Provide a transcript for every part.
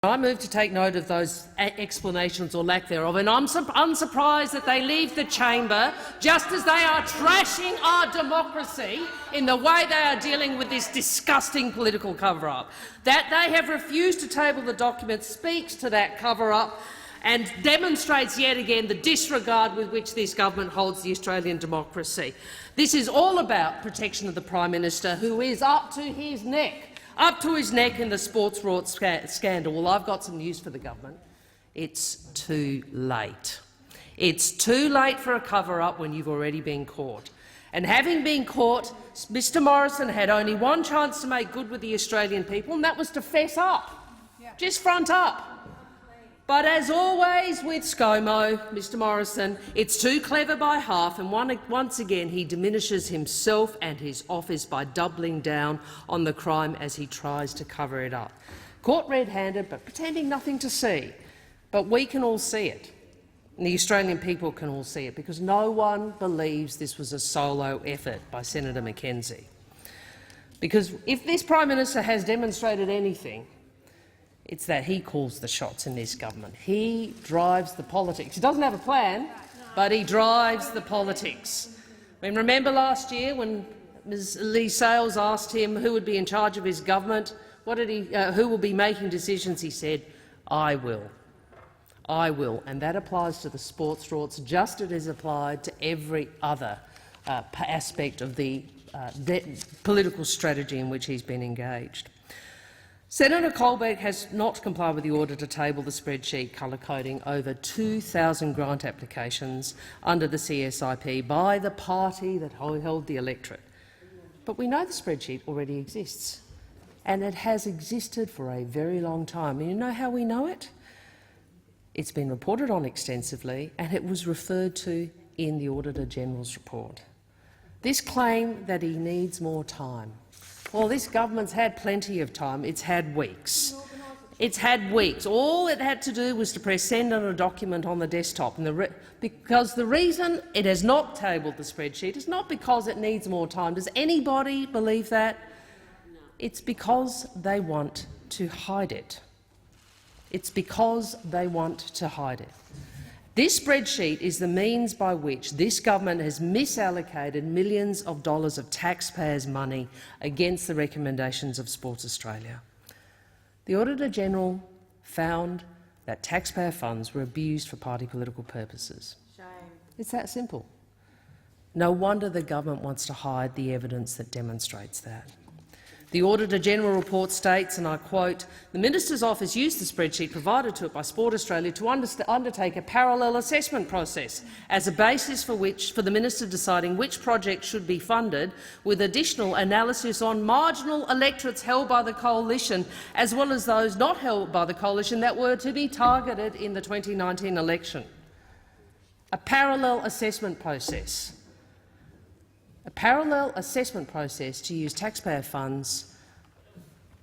I move to take note of those explanations or lack thereof, and I'm unsurprised that they leave the chamber just as they are trashing our democracy in the way they are dealing with this disgusting political cover-up. That they have refused to table the document speaks to that cover-up and demonstrates yet again the disregard with which this government holds the Australian democracy. This is all about protection of the Prime Minister, who is up to his neck in the sports rorts scandal. Well, I've got some news for the government. It's too late. It's too late for a cover-up when you've already been caught. And having been caught, Mr Morrison had only one chance to make good with the Australian people, and that was to fess up. Just front up. But as always with ScoMo, Mr Morrison, it's too clever by half, and once again he diminishes himself and his office by doubling down on the crime as he tries to cover it up. Caught red-handed but pretending nothing to see. But we can all see it, and the Australian people can all see it, because no one believes this was a solo effort by Senator McKenzie. Because if this Prime Minister has demonstrated anything, it's that he calls the shots in this government. He drives the politics. He doesn't have a plan, but he drives the politics. I mean, remember last year when Ms Lee Sales asked him who would be in charge of his government? What did he? Who will be making decisions? He said, "I will. I will," and that applies to the sports rorts just as it is applied to every other aspect of the political strategy in which he's been engaged. Senator Colbeck has not complied with the order to table the spreadsheet colour-coding over 2,000 grant applications under the CSIP by the party that held the electorate. But we know the spreadsheet already exists, and it has existed for a very long time. And you know how we know it? It's been reported on extensively, and it was referred to in the Auditor-General's report. This claim that he needs more time. Well, this government's had plenty of time. It's had weeks. It's had weeks. All it had to do was to press send on a document on the desktop. And because the reason it has not tabled the spreadsheet is not because it needs more time. Does anybody believe that? No. It's because they want to hide it. It's because they want to hide it. This spreadsheet is the means by which this government has misallocated millions of dollars of taxpayers' money against the recommendations of Sports Australia. The Auditor-General found that taxpayer funds were abused for party political purposes. Shame. It's that simple. No wonder the government wants to hide the evidence that demonstrates that. The Auditor-General report states, and I quote, "The Minister's office used the spreadsheet provided to it by Sport Australia to undertake a parallel assessment process as a basis for the Minister deciding which project should be funded, with additional analysis on marginal electorates held by the coalition, as well as those not held by the coalition that were to be targeted in the 2019 election." A parallel assessment process. A parallel assessment process to use taxpayer funds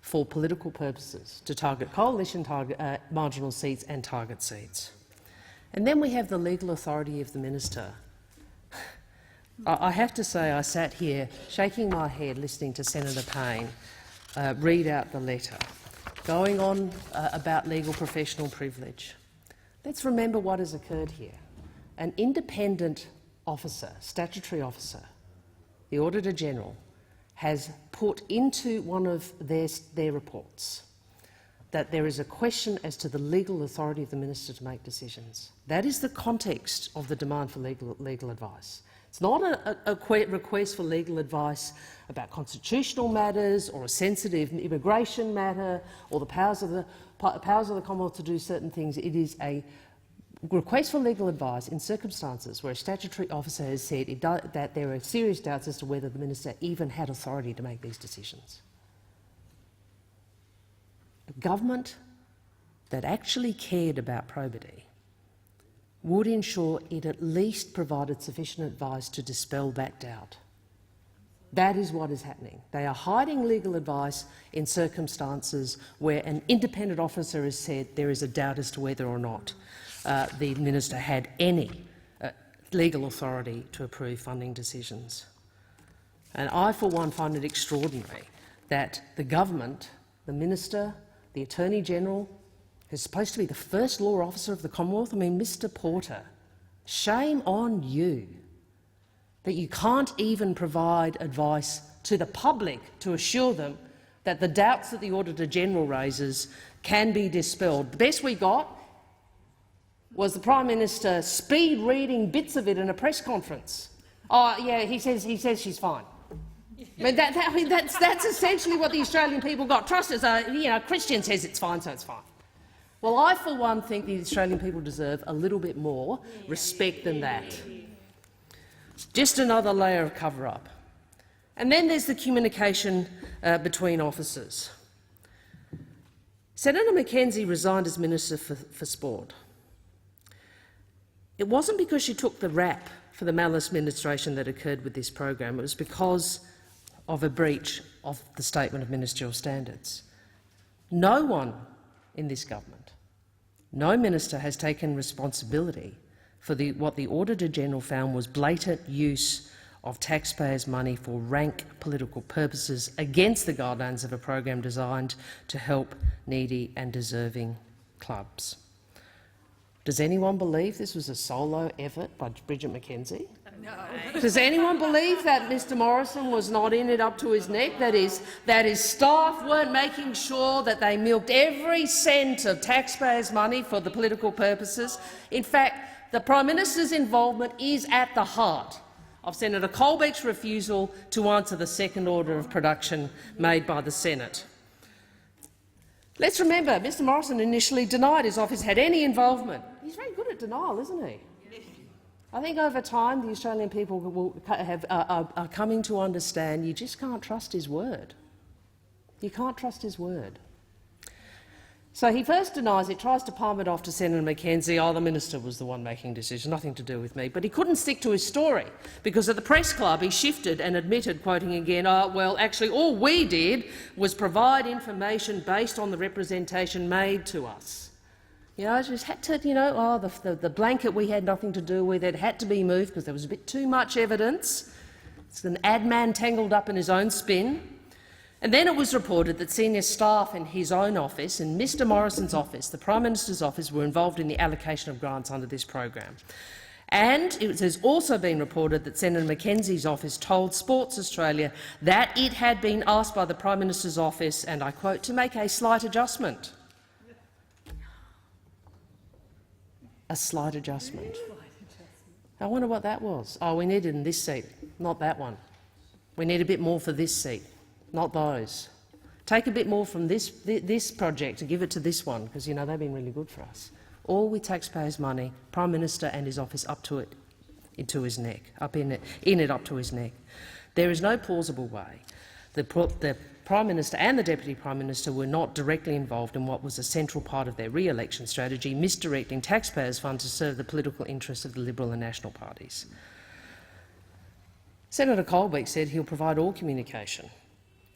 for political purposes, to target coalition marginal seats and target seats. And then we have the legal authority of the minister. I have to say I sat here shaking my head listening to Senator Payne read out the letter, going on about legal professional privilege. Let's remember what has occurred here. An independent officer, statutory officer, the Auditor-General, has put into one of their reports that there is a question as to the legal authority of the minister to make decisions. That is the context of the demand for legal advice. It's not a request for legal advice about constitutional matters or a sensitive immigration matter or the powers of the Commonwealth to do certain things. It is a request for legal advice in circumstances where a statutory officer has said that there are serious doubts as to whether the minister even had authority to make these decisions. A government that actually cared about probity would ensure it at least provided sufficient advice to dispel that doubt. That is what is happening. They are hiding legal advice in circumstances where an independent officer has said there is a doubt as to whether or not the minister had any legal authority to approve funding decisions. And I, for one, find it extraordinary that the government, the minister, the Attorney-General, who's supposed to be the first law officer of the Commonwealth. I mean, Mr Porter, shame on you that you can't even provide advice to the public to assure them that the doubts that the Auditor-General raises can be dispelled. The best we got was the Prime Minister speed-reading bits of it in a press conference. Oh, yeah, he says she's fine. I mean, that's essentially what the Australian people got. Trust us, Christian says it's fine, so it's fine. Well, I, for one, think the Australian people deserve a little bit more respect than that. Just another layer of cover-up. And then there's the communication between officers. Senator Mackenzie resigned as Minister for Sport. It wasn't because she took the rap for the maladministration that occurred with this program. It was because of a breach of the Statement of Ministerial Standards. No one in this government, no minister has taken responsibility for what the Auditor-General found was blatant use of taxpayers' money for rank political purposes against the guidelines of a program designed to help needy and deserving clubs. Does anyone believe this was a solo effort by Bridget Mackenzie? No. Does anyone believe that Mr Morrison was not in it up to his neck, that his staff weren't making sure that they milked every cent of taxpayers' money for the political purposes? In fact, the Prime Minister's involvement is at the heart of Senator Colbeck's refusal to answer the second order of production made by the Senate. Let's remember, Mr Morrison initially denied his office had any involvement. He's very good at denial, isn't he? I think over time the Australian people are coming to understand you just can't trust his word. You can't trust his word. So he first denies it, tries to palm it off to Senator Mackenzie. Oh, the minister was the one making decisions, nothing to do with me. But he couldn't stick to his story because at the press club he shifted and admitted, quoting again, well, actually all we did was provide information based on the representation made to us. Just had to, the blanket we had nothing to do with, it had to be moved because there was a bit too much evidence. It's an ad man tangled up in his own spin. And then it was reported that senior staff in his own office, in Mr Morrison's office, the Prime Minister's office, were involved in the allocation of grants under this program. And it has also been reported that Senator Mackenzie's office told Sports Australia that it had been asked by the Prime Minister's office, and I quote, to make a slight adjustment. A slight adjustment. I wonder what that was. Oh, we need it in this seat, not that one. We need a bit more for this seat, not those. Take a bit more from this project and give it to this one, because they've been really good for us. All with taxpayers' money, Prime Minister and his office up to it, into his neck, up in it up to his neck. There is no plausible way the Prime Minister and the Deputy Prime Minister were not directly involved in what was a central part of their re-election strategy, misdirecting taxpayers' funds to serve the political interests of the Liberal and National parties. Senator Colbeck said he'll provide all communication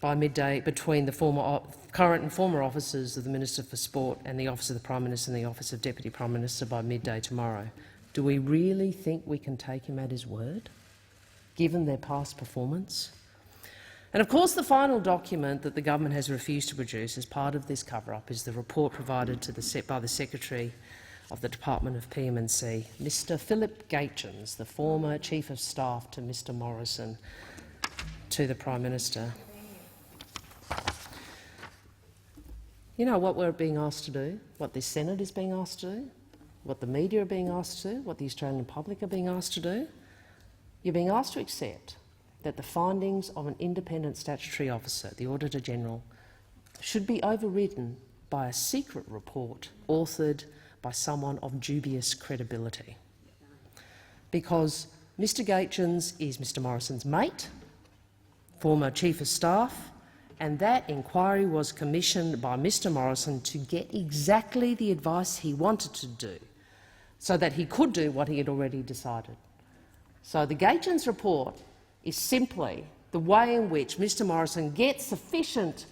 by midday between the current and former officers of the Minister for Sport and the Office of the Prime Minister and the Office of Deputy Prime Minister by midday tomorrow. Do we really think we can take him at his word, given their past performance? And of course the final document that the government has refused to produce as part of this cover-up is the report provided by the Secretary of the Department of PM&C, Mr Philip Gaetjens, the former Chief of Staff to Mr Morrison, to the Prime Minister. You know what we're being asked to do, what this Senate is being asked to do, what the media are being asked to do, what the Australian public are being asked to do? You're being asked to accept that the findings of an independent statutory officer, the Auditor-General, should be overridden by a secret report authored by someone of dubious credibility. Because Mr Gaetjens is Mr Morrison's mate, former Chief of Staff, and that inquiry was commissioned by Mr Morrison to get exactly the advice he wanted to do, so that he could do what he had already decided. So the Gaetjens report is simply the way in which Mr Morrison gets sufficient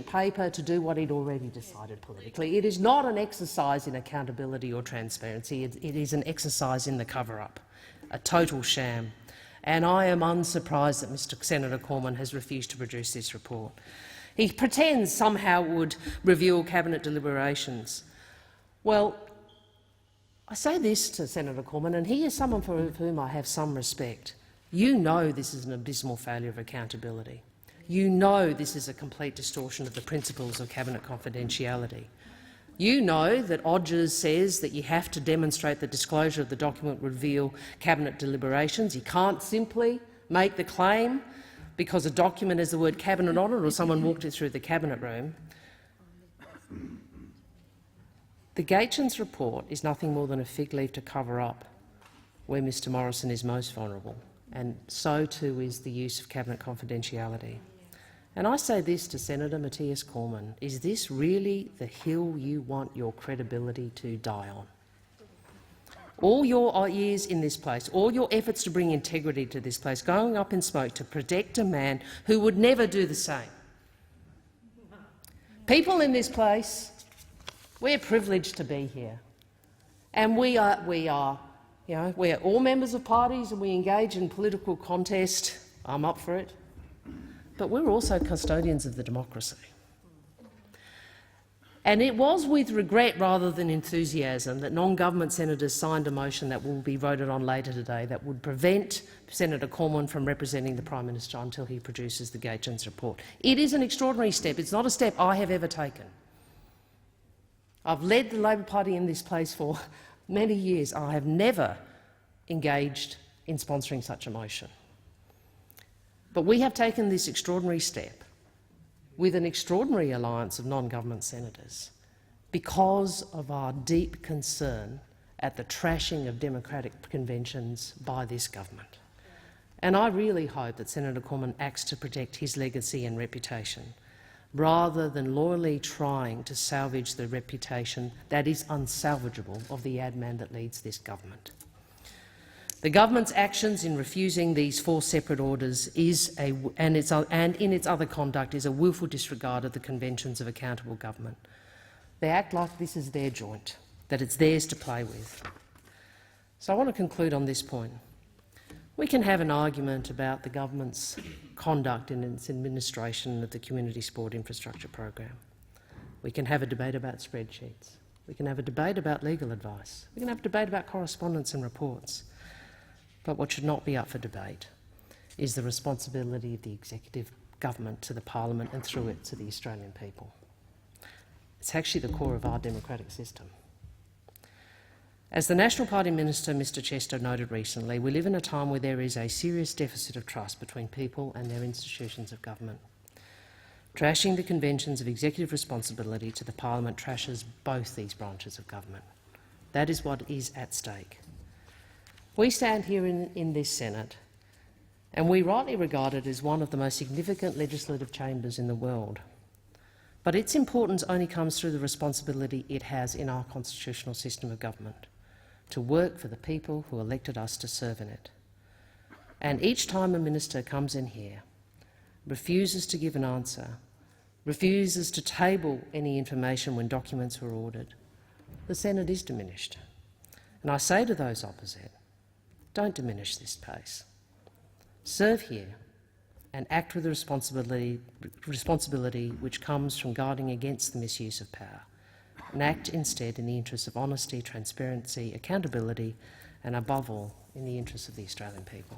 paper to do what he'd already decided politically. It is not an exercise in accountability or transparency. It is an exercise in the cover-up, a total sham. And I am unsurprised that Mr Senator Cormann has refused to produce this report. He pretends somehow it would reveal cabinet deliberations, Well, I say this to Senator Cormann, and he is someone for whom I have some respect. You know this is an abysmal failure of accountability. You know this is a complete distortion of the principles of cabinet confidentiality. You know that Odgers says that you have to demonstrate the disclosure of the document would reveal cabinet deliberations. You can't simply make the claim because a document has the word cabinet on it or someone walked it through the cabinet room. The Gaetjens report is nothing more than a fig leaf to cover up where Mr Morrison is most vulnerable, and so too is the use of cabinet confidentiality. And I say this to Senator Matthias Cormann: is this really the hill you want your credibility to die on? All your years in this place, all your efforts to bring integrity to this place, going up in smoke to protect a man who would never do the same. People in this place, we're privileged to be here, and we are all members of parties and we engage in political contest. I'm up for it. But we're also custodians of the democracy. And it was with regret rather than enthusiasm that non-government senators signed a motion that will be voted on later today that would prevent Senator Cormann from representing the Prime Minister until he produces the Gaetjens report. It is an extraordinary step. It's not a step I have ever taken. I've led the Labor Party in this place for many years. I have never engaged in sponsoring such a motion. But we have taken this extraordinary step with an extraordinary alliance of non-government senators because of our deep concern at the trashing of democratic conventions by this government. And I really hope that Senator Cormann acts to protect his legacy and reputation, rather than loyally trying to salvage the reputation that is unsalvageable of the ad man that leads this government. The government's actions in refusing these 4 separate orders and in its other conduct is a willful disregard of the conventions of accountable government. They act like this is their joint, that it's theirs to play with. So I want to conclude on this point. We can have an argument about the government's conduct in its administration of the Community Sport Infrastructure Program. We can have a debate about spreadsheets. We can have a debate about legal advice. We can have a debate about correspondence and reports. But what should not be up for debate is the responsibility of the executive government to the parliament and through it to the Australian people. It's actually the core of our democratic system. As the National Party Minister, Mr Chester, noted recently, we live in a time where there is a serious deficit of trust between people and their institutions of government. Trashing the conventions of executive responsibility to the parliament trashes both these branches of government. That is what is at stake. We stand here in this Senate, and we rightly regard it as one of the most significant legislative chambers in the world. But its importance only comes through the responsibility it has in our constitutional system of government, to work for the people who elected us to serve in it. And each time a minister comes in here, refuses to give an answer, refuses to table any information when documents were ordered, the Senate is diminished. And I say to those opposite, don't diminish this pace. Serve here and act with the responsibility which comes from guarding against the misuse of power, and act instead in the interests of honesty, transparency, accountability and, above all, in the interests of the Australian people.